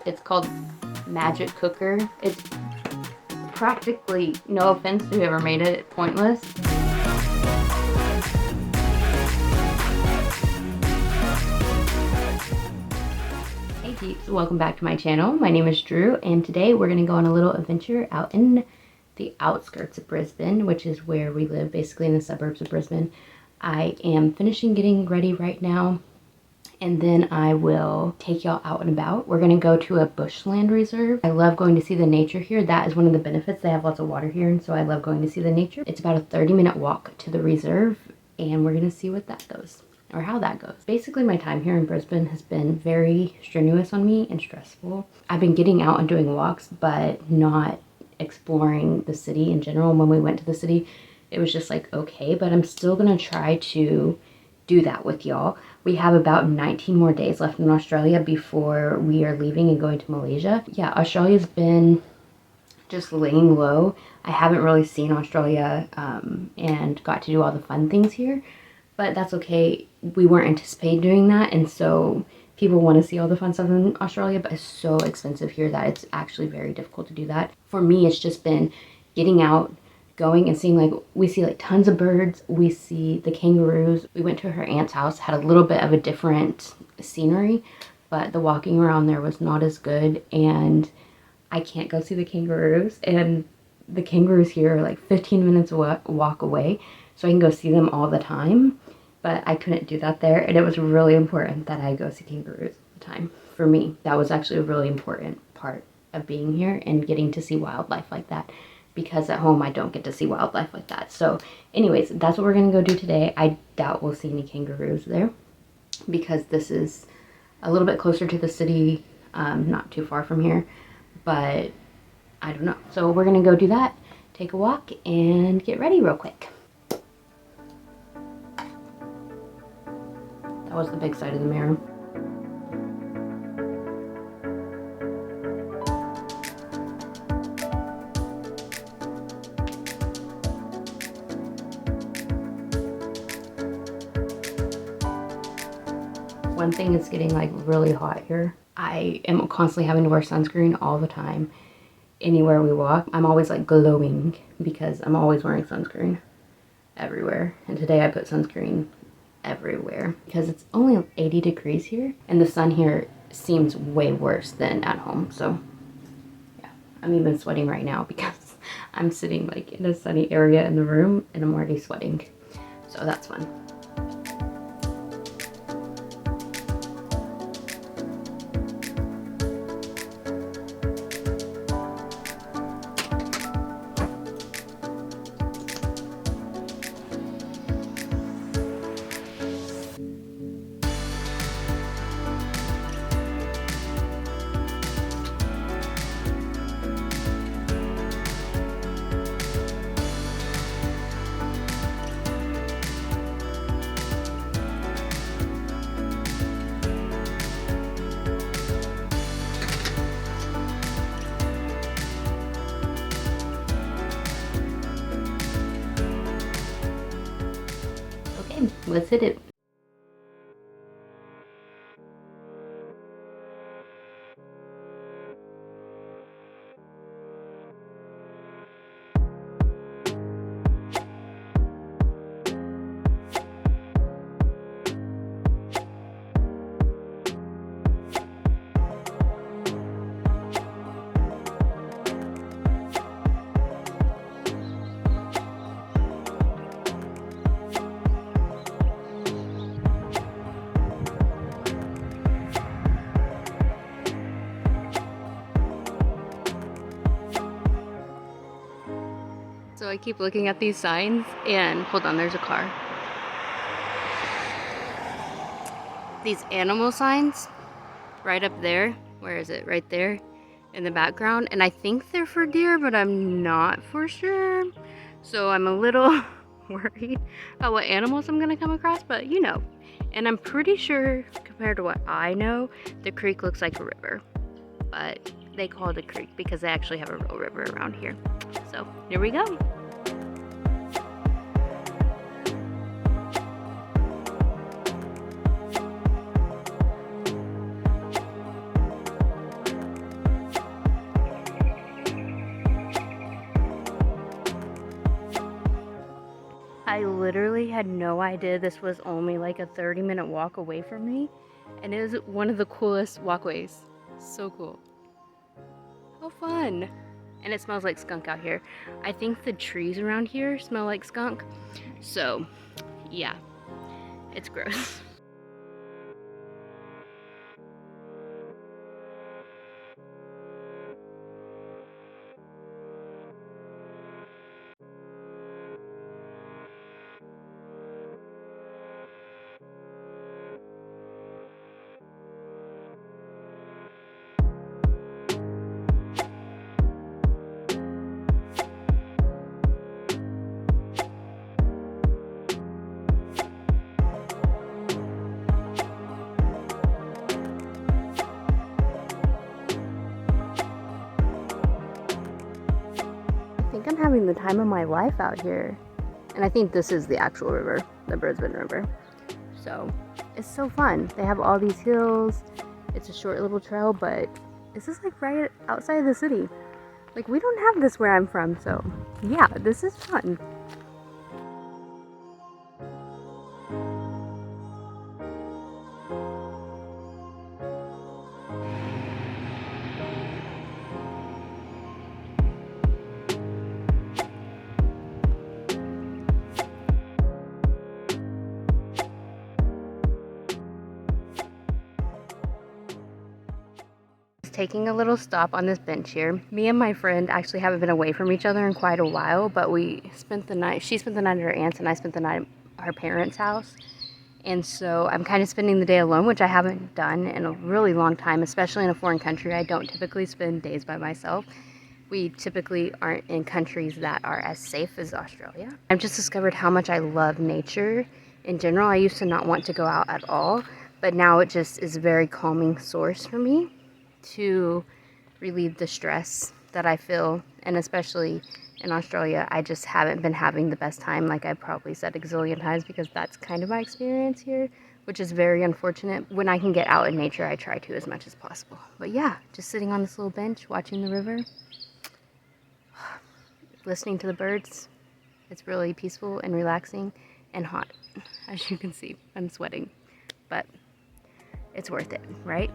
It's called Magic Cooker. It's practically, no offense to whoever made it, pointless. Hey peeps, welcome back to my channel. My name is Drew, and today we're going to go on a little adventure out in the outskirts of Brisbane, which is where we live, basically in the suburbs of Brisbane. I am finishing getting ready right now, and then I will take y'all out and about. We're gonna go to a bushland reserve. I love going to see the nature here. That is one of the benefits. They have lots of water here, and so I love going to see the nature. It's about a 30-minute walk to the reserve, and we're gonna see what that goes, or how that goes. Basically, my time here in Brisbane has been very strenuous on me and stressful. I've been getting out and doing walks, but not exploring the city in general. When we went to the city, it was just like, okay, but I'm still gonna try to do that with y'all. We have about 19 more days left in Australia before we are leaving and going to Malaysia. Yeah, Australia's been just laying low. I haven't really seen Australia and got to do all the fun things here, but that's okay. We weren't anticipating doing that, and so people want to see all the fun stuff in Australia, but it's so expensive here that it's actually very difficult to do that. For me, it's just been getting out, going and seeing, like, we see like tons of birds, we see the kangaroos. We went to her aunt's house, had a little bit of a different scenery, but the walking around there was not as good, and I can't go see the kangaroos, and the kangaroos here are like 15 minutes walk away, so I can go see them all the time, but I couldn't do that there, and it was really important that I go see kangaroos all the time. For me, that was actually a really important part of being here and getting to see wildlife like that, because at home I don't get to see wildlife like that. So anyways, that's what we're gonna go do today. I doubt we'll see any kangaroos there because this is a little bit closer to the city, not too far from here, but I don't know. So we're gonna go do that, take a walk, and get ready real quick. That was the big side of the mirror. One thing is getting like really hot here. I am constantly having to wear sunscreen all the time. Anywhere we walk, I'm always like glowing because I'm always wearing sunscreen everywhere. And today I put sunscreen everywhere because it's only 80 degrees here, and the sun here seems way worse than at home. So yeah, I'm even sweating right now because I'm sitting like in a sunny area in the room and I'm already sweating. So that's fun. Let's hit it. So I keep looking at these signs, and hold on, there's a car. These animal signs right up there. Where is it? Right there in the background. And I think they're for deer, but I'm not for sure. So I'm a little worried about what animals I'm gonna come across, but you know. And I'm pretty sure, compared to what I know, the creek looks like a river. But they call it a creek because they actually have a real river around here. So here we go. I literally had no idea this was only like a 30-minute walk away from me, and it was one of the coolest walkways. So cool. How fun. And it smells like skunk out here. I think the trees around here smell like skunk. So, yeah, it's gross. I think I'm having the time of my life out here. And I think this is the actual river, the Brisbane River. So it's so fun. They have all these hills. It's a short little trail, but this is like right outside of the city. Like, we don't have this where I'm from, so yeah, this is fun. Taking a little stop on this bench here. Me and my friend actually haven't been away from each other in quite a while, but we spent the night, she spent the night at her aunt's and I spent the night at her parents' house. And so I'm kind of spending the day alone, which I haven't done in a really long time, especially in a foreign country. I don't typically spend days by myself. We typically aren't in countries that are as safe as Australia. I've just discovered how much I love nature in general. I used to not want to go out at all, but now it just is a very calming source for me to relieve the stress that I feel. And especially in Australia, I just haven't been having the best time, like I probably said a gazillion times, because that's kind of my experience here, which is very unfortunate. When I can get out in nature, I try to as much as possible. But yeah, just sitting on this little bench, watching the river, listening to the birds. It's really peaceful and relaxing and hot. As you can see, I'm sweating, but it's worth it, right?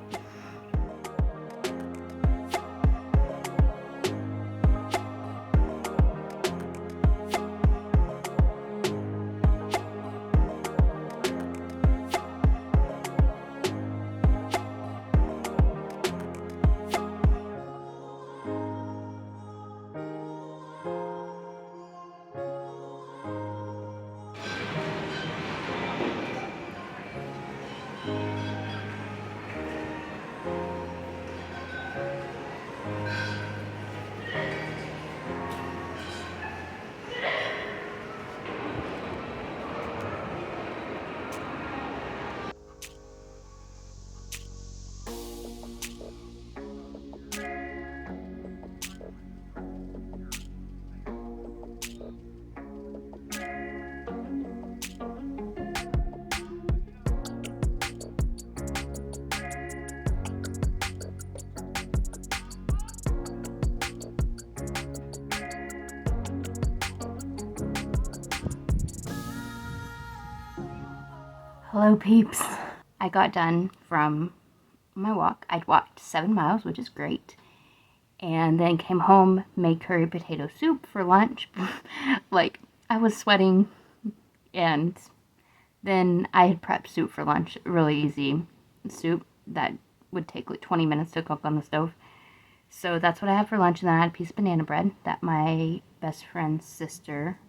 Hello peeps. I got done from my walk. I'd walked 7 miles, which is great. And then came home, made curry potato soup for lunch. Like, I was sweating. And then I had prepped soup for lunch. Really easy soup that would take like 20 minutes to cook on the stove. So that's what I had for lunch. And then I had a piece of banana bread that my best friend's sister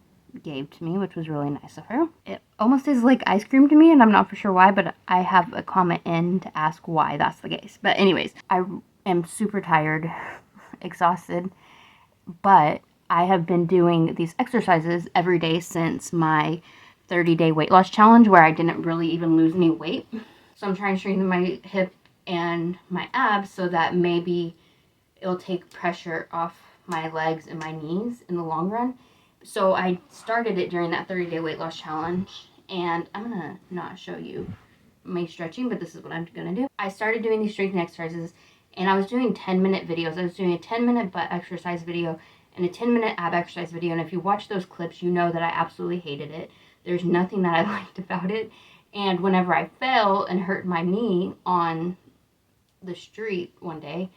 gave to me, which was really nice of her. It almost tastes like ice cream to me, and I'm not for sure why, but I have a comment in to ask why that's the case. But anyways, I am super tired, exhausted, but I have been doing these exercises every day since my 30-day weight loss challenge, where I didn't really even lose any weight. So I'm trying to strengthen my hip and my abs so that maybe it'll take pressure off my legs and my knees in the long run. So I started it during that 30-day weight loss challenge, and I'm gonna not show you my stretching, but this is what I'm gonna do. I started doing these strengthening exercises, and I was doing 10-minute videos. I was doing a 10-minute butt exercise video and a 10-minute ab exercise video. And if you watch those clips, you know that I absolutely hated it. There's nothing that I liked about it. And whenever I fell and hurt my knee on the street one day,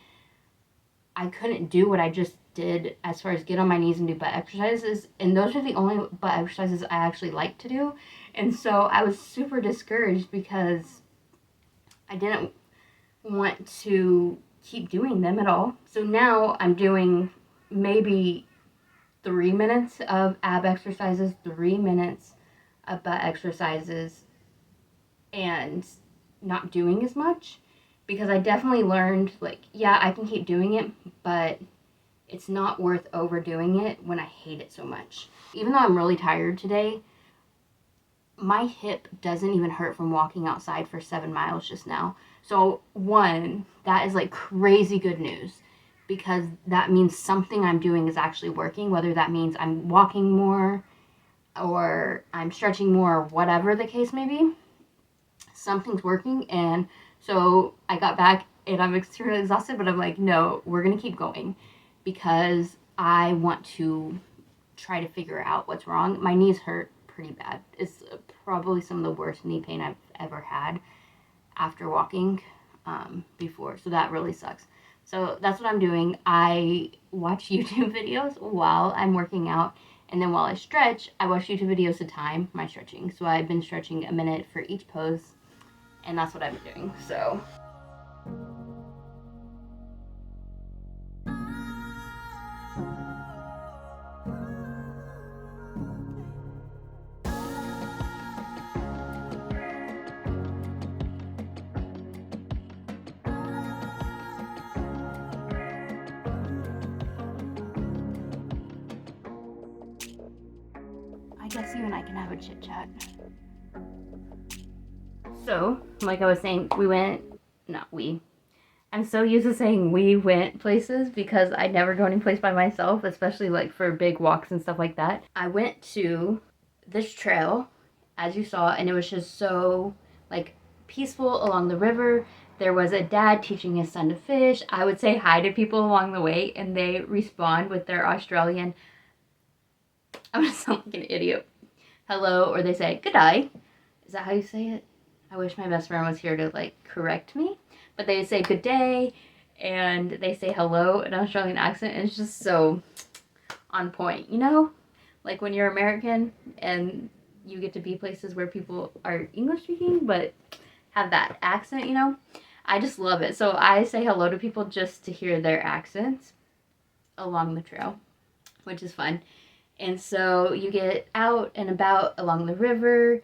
I couldn't do what I just did as far as get on my knees and do butt exercises. And those are the only butt exercises I actually like to do. And so I was super discouraged because I didn't want to keep doing them at all. So now I'm doing maybe 3 minutes of ab exercises, 3 minutes of butt exercises, and not doing as much, because I definitely learned, like, yeah, I can keep doing it, but it's not worth overdoing it when I hate it so much. Even though I'm really tired today, my hip doesn't even hurt from walking outside for 7 miles just now. So one, that is like crazy good news, because that means something I'm doing is actually working, whether that means I'm walking more or I'm stretching more or whatever the case may be. Something's working. And so I got back and I'm extremely exhausted, but I'm like, no, we're going to keep going because I want to try to figure out what's wrong. My knees hurt pretty bad. It's probably some of the worst knee pain I've ever had after walking before. So that really sucks. So that's what I'm doing. I watch YouTube videos while I'm working out. And then while I stretch, I watch YouTube videos to time my stretching. So I've been stretching a minute for each pose. And that's what I've been doing. So I guess you and I can have a chit chat. So, like I was saying, I'm so used to saying we went places because I never go any place by myself, especially like for big walks and stuff like that. I went to this trail, as you saw, and it was just so like peaceful along the river. There was a dad teaching his son to fish. I would say hi to people along the way and they respond with their Australian, I'm gonna sound like an idiot, hello, or they say good day. Is that how you say it? I wish my best friend was here to like correct me. But they say good day and they say hello in an Australian accent, and it's just so on point, you know? Like when you're American and you get to be places where people are English speaking but have that accent, you know? I just love it. So I say hello to people just to hear their accents along the trail, which is fun. And so you get out and about along the river,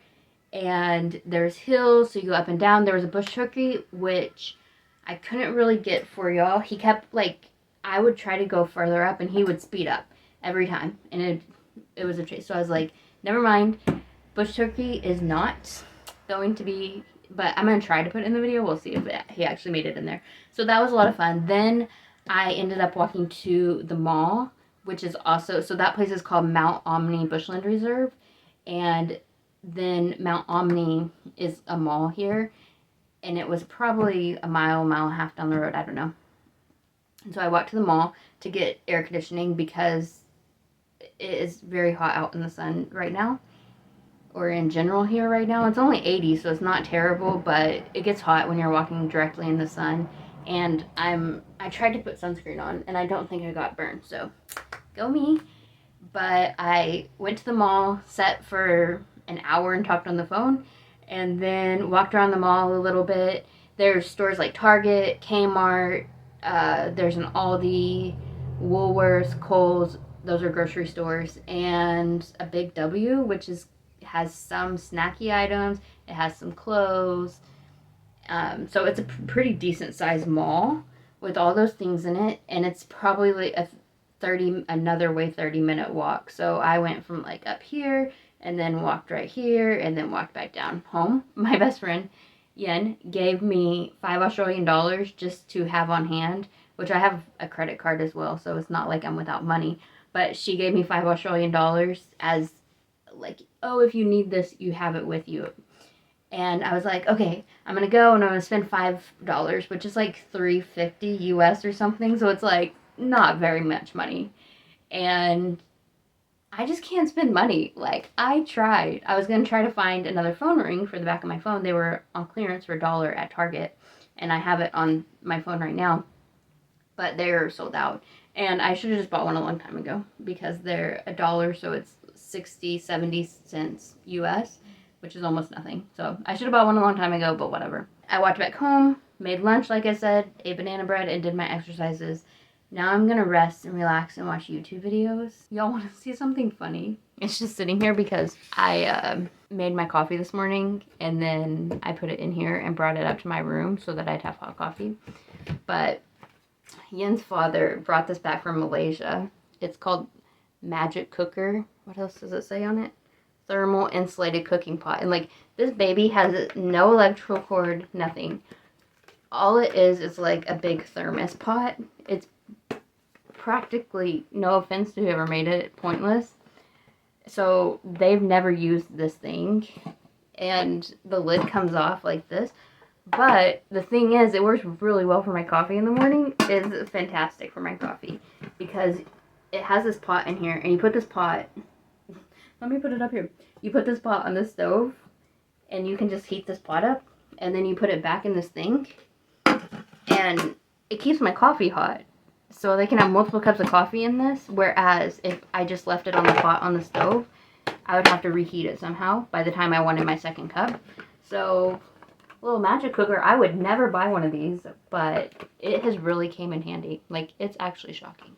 and there's hills, so you go up and down. There was a bush turkey, which I couldn't really get for y'all. He kept, like, I would try to go further up, and he would speed up every time, and it was a chase. So I was like, never mind. Bush turkey is not going to be, but I'm going to try to put it in the video. We'll see if he actually made it in there. So that was a lot of fun. Then I ended up walking to the mall, which is also, so that place is called Mount Ommaney Bushland Reserve, and then Mount Ommaney is a mall here, and it was probably a mile and a half down the road, I don't know. And so I walked to the mall to get air conditioning because it is very hot out in the sun right now, or in general here right now. It's only 80, so it's not terrible, but it gets hot when you're walking directly in the sun. And I tried to put sunscreen on, and I don't think I got burned, so go me. But I went to the mall, sat for an hour and talked on the phone, and then walked around the mall a little bit. There's stores like Target, Kmart, there's an Aldi, Woolworths, Kohl's, those are grocery stores, and a Big W, which has some snacky items, it has some clothes. So it's a pretty decent sized mall with all those things in it, and it's probably like another 30-minute walk. So I went from like up here and then walked right here and then walked back down home. My best friend Yen gave me $5 just to have on hand, which I have a credit card as well, so it's not like I'm without money, but she gave me $5 as like, oh, if you need this, you have it with you. And I was like, okay, I'm gonna go and I'm gonna spend $5, which is like $3.50 US or something, so it's like not very much money. And I just can't spend money. Like, I tried. I was going to try to find another phone ring for the back of my phone. They were on clearance for $1 at Target. And I have it on my phone right now. But they're sold out. And I should have just bought one a long time ago. Because they're $1, so it's 60, 70 cents US. Which is almost nothing. So I should have bought one a long time ago, but whatever. I walked back home, made lunch like I said, ate banana bread, and did my exercises. Now I'm gonna rest and relax and watch YouTube videos. Y'all wanna see something funny? It's just sitting here because I made my coffee this morning and then I put it in here and brought it up to my room so that I'd have hot coffee. But Yen's father brought this back from Malaysia. It's called Magic Cooker. What else does it say on it? Thermal insulated cooking pot. And like, this baby has no electrical cord, nothing. All it is like a big thermos pot. It's practically, no offense to whoever made it, pointless. So they've never used this thing. And the lid comes off like this. But the thing is, it works really well for my coffee in the morning. It's fantastic for my coffee. Because it has this pot in here. And you put this pot... Let me put it up here. You put this pot on the stove. And you can just heat this pot up. And then you put it back in this thing. And it keeps my coffee hot. So they can have multiple cups of coffee in this. Whereas if I just left it on the pot on the stove, I would have to reheat it somehow by the time I wanted my second cup. So, little magic cooker. I would never buy one of these, but it has really came in handy. Like, it's actually shocking.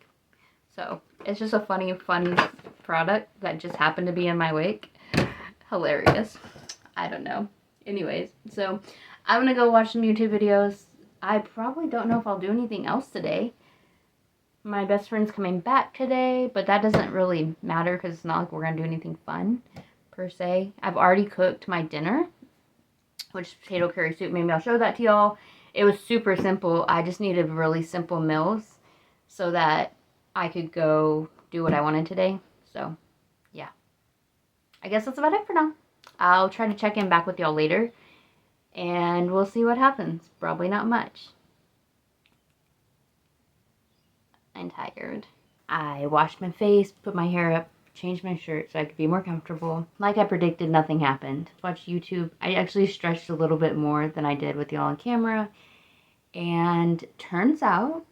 So, it's just a funny product that just happened to be in my wake. Hilarious. I don't know. Anyways, so I'm going to go watch some YouTube videos. I probably don't know if I'll do anything else today. My best friend's coming back today, but that doesn't really matter because it's not like we're going to do anything fun, per se. I've already cooked my dinner, which is potato curry soup. Maybe I'll show that to y'all. It was super simple. I just needed really simple meals so that I could go do what I wanted today. So, yeah. I guess that's about it for now. I'll try to check in back with y'all later, and we'll see what happens. Probably not much. I'm tired. I washed my face, put my hair up, changed my shirt so I could be more comfortable. Like I predicted, nothing happened. Watched YouTube. I actually stretched a little bit more than I did with y'all on camera. And turns out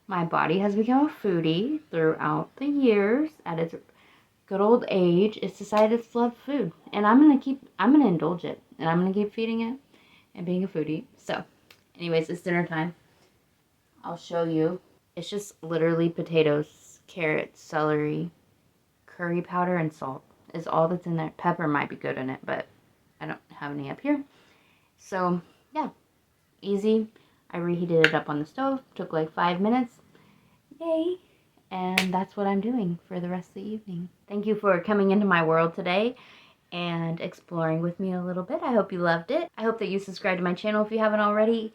my body has become a foodie throughout the years. At its good old age, it's decided to love food. And I'm gonna indulge it. And I'm gonna keep feeding it and being a foodie. So, anyways, it's dinner time. I'll show you. It's just literally potatoes, carrots, celery, curry powder, and salt is all that's in there. Pepper might be good in it, but I don't have any up here. So, yeah, easy. I reheated it up on the stove. Took like 5 minutes. Yay! And that's what I'm doing for the rest of the evening. Thank you for coming into my world today and exploring with me a little bit. I hope you loved it. I hope that you subscribe to my channel if you haven't already.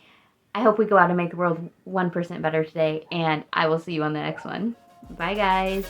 I hope we go out and make the world 1% better today, and I will see you on the next one. Bye, guys.